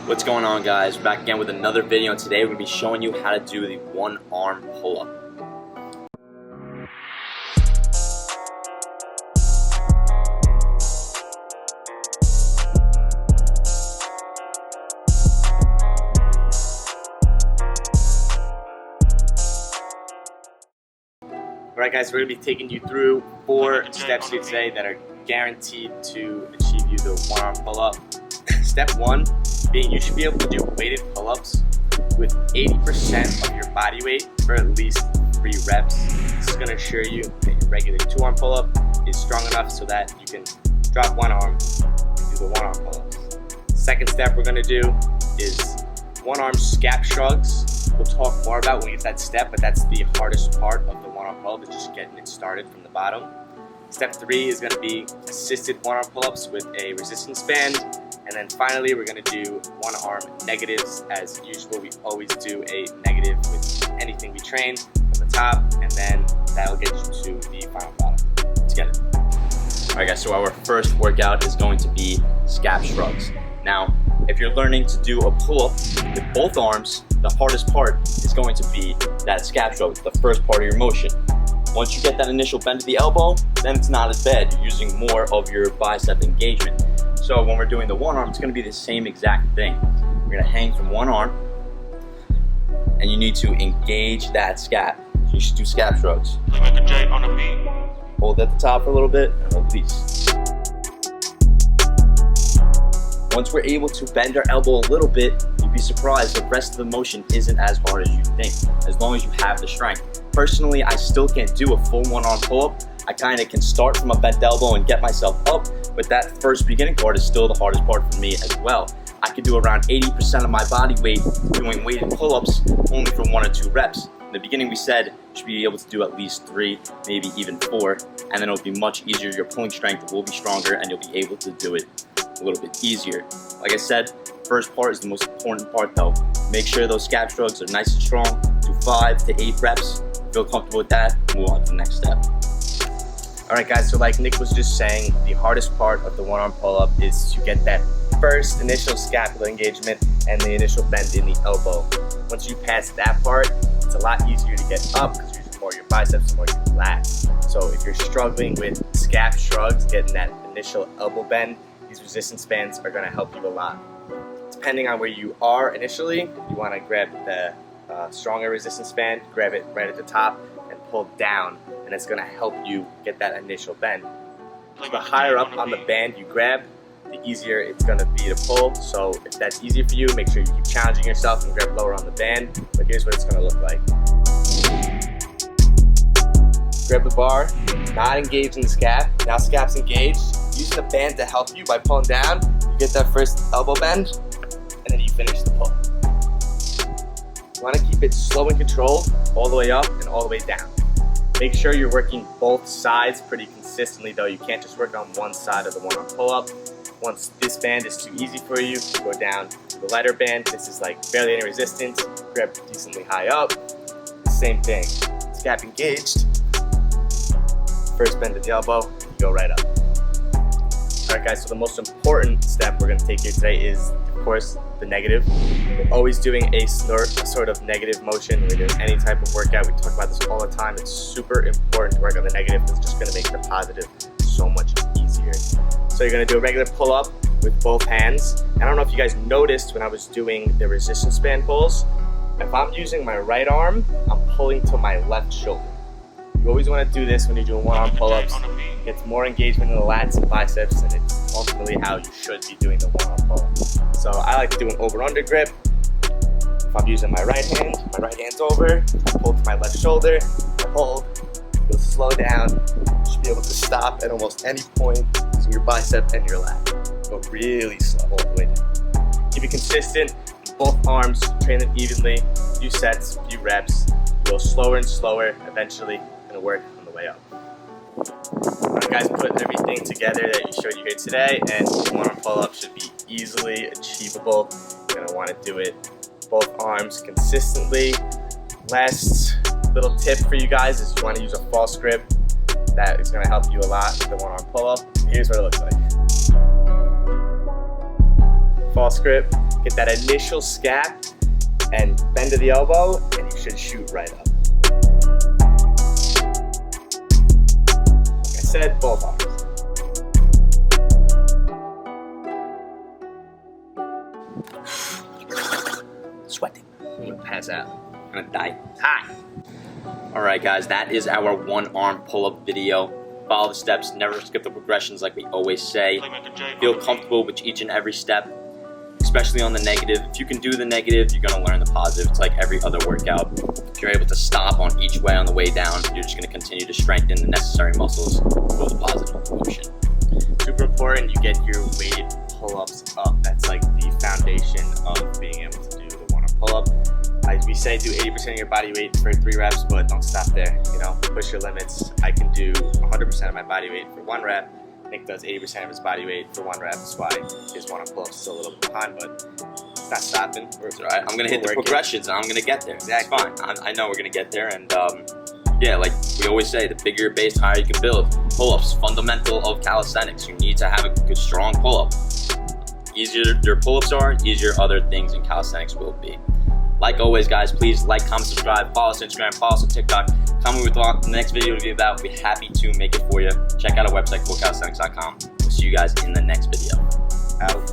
What's going on, guys? We're back again with another video, and today we're going to be showing you how to do the one arm pull-up. Alright guys, we're going to be taking you through 4 steps here today that are guaranteed to achieve you the one arm pull-up. Step 1 being you should be able to do weighted pull-ups with 80% of your body weight for at least 3 reps. This is going to assure you that your regular 2-arm pull-up is strong enough so that you can drop one arm and do the 1-arm pull-ups. Second step we're going to do is 1-arm scap shrugs. We'll talk more about when we get to that step, but that's the hardest part of the 1-arm pull-up, is just getting it started from the bottom. Step 3 is going to be assisted 1-arm pull-ups with a resistance band. And then finally, we're going to do 1-arm negatives. As usual, we always do a negative with anything we train from the top, and then that'll get you to the final product. Let's get it. Alright guys, so our first workout is going to be scap shrugs. Now, if you're learning to do a pull-up with both arms, the hardest part is going to be that scap shrug, the first part of your motion. Once you get that initial bend to the elbow, then it's not as bad. You're using more of your bicep engagement. So when we're doing the 1 arm, it's going to be the same exact thing. We're going to hang from 1 arm, and you need to engage that scap. So you should do scap shrugs. Make a J on the beat. Hold at the top for a little bit, and release. Once we're able to bend our elbow a little bit, you'd be surprised the rest of the motion isn't as hard as you think, as long as you have the strength. Personally, I still can't do a full 1-arm pull-up. I kind of can start from a bent elbow and get myself up, but that first beginning part is still the hardest part for me as well. I can do around 80% of my body weight doing weighted pull-ups only for 1 or 2 reps. In the beginning we said you should be able to do at least 3, maybe even 4, and then it'll be much easier. Your pulling strength will be stronger and you'll be able to do it a little bit easier. Like I said, first part is the most important part though. Make sure those scap shrugs are nice and strong. Do 5 to 8 reps. Feel comfortable with that, move on to the next step. Alright guys, so like Nick was just saying, the hardest part of the 1-arm pull-up is to get that first initial scapular engagement and the initial bend in the elbow. Once you pass that part, it's a lot easier to get up because you're using more of your biceps and more of your lats. So if you're struggling with scap shrugs, getting that initial elbow bend, these resistance bands are going to help you a lot. Depending on where you are initially, you want to grab the stronger resistance band, grab it right at the top and pull down, and it's going to help you get that initial bend. The higher up on the band you grab, the easier it's going to be to pull. So if that's easier for you, make sure you keep challenging yourself and grab lower on the band. But here's what it's going to look like. Grab the bar, not engaged in the scap. Now scap's engaged. Use the band to help you by pulling down. You get that first elbow bend, and then you finish the pull. You want to keep it slow and controlled, all the way up and all the way down. Make sure you're working both sides pretty consistently though. You can't just work on one side of the 1-arm pull-up. Once this band is too easy for you, go down to the lighter band. This is like barely any resistance. Grab decently high up. Same thing. Scap engaged. First bend to the elbow, you go right up. Alright guys, so the most important step we're going to take here today is, of course, the negative. We're always doing a sort of negative motion when we're doing any type of workout. We talk about this all the time. It's super important to work on the negative. It's just going to make the positive so much easier. So you're going to do a regular pull-up with both hands. I don't know if you guys noticed when I was doing the resistance band pulls, if I'm using my right arm, I'm pulling to my left shoulder. You always want to do this when you're doing 1-arm pull-ups. It gets more engagement in the lats and biceps, and it's ultimately how you should be doing the 1-arm pull-up. So I like to do an over-under grip. If I'm using my right hand's over, I pull to my left shoulder, I hold, you'll slow down. You should be able to stop at almost any point using your bicep and your lat. Go really slow all the way down. Keep it consistent, both arms, train them evenly, few sets, few reps. Go slower and slower, eventually gonna work on the way up. Alright guys, put everything together that you showed you here today, and 1-arm pull-up should be easily achievable. You're gonna want to do it both arms consistently. Last little tip for you guys is you want to use a false grip. That is going to help you a lot with the 1-arm pull-up. Here's what it looks like. False grip, Get that initial scap and bend to the elbow, and you should shoot right up. Like I said, both arms. Sweating. I'm gonna pass out. I'm gonna die. Hi. All right, guys, that is our one-arm pull-up video. Follow the steps, never skip the progressions like we always say. Feel comfortable with each and every step, especially on the negative. If you can do the negative, you're gonna learn the positive. It's like every other workout. If you're able to stop on each way on the way down, you're just gonna continue to strengthen the necessary muscles for the positive motion. Super important you get your weighted pull-ups up. That's like the foundation of being able to do the one-arm pull-up. We say do 80% of your body weight for 3 reps, but don't stop there. You know, push your limits. I can do 100% of my body weight for 1 rep. Nick does 80% of his body weight for 1 rep. That's why his one-arm pull-ups is still a little bit behind, but it's not stopping. It's all right. I'm gonna hit the progressions, and I'm gonna get there. Exactly. It's fine. I know we're gonna get there, and yeah, like we always say, the bigger your base, the higher you can build. Pull-ups, fundamental of calisthenics. You need to have a good, strong pull-up. Easier your pull-ups are, easier other things in calisthenics will be. Like always, guys, please like, comment, subscribe, follow us on Instagram, follow us on TikTok. Comment with what the next video to be about. We'll be happy to make it for you. Check out our website, coolcalisthenics.com. We'll see you guys in the next video. Out.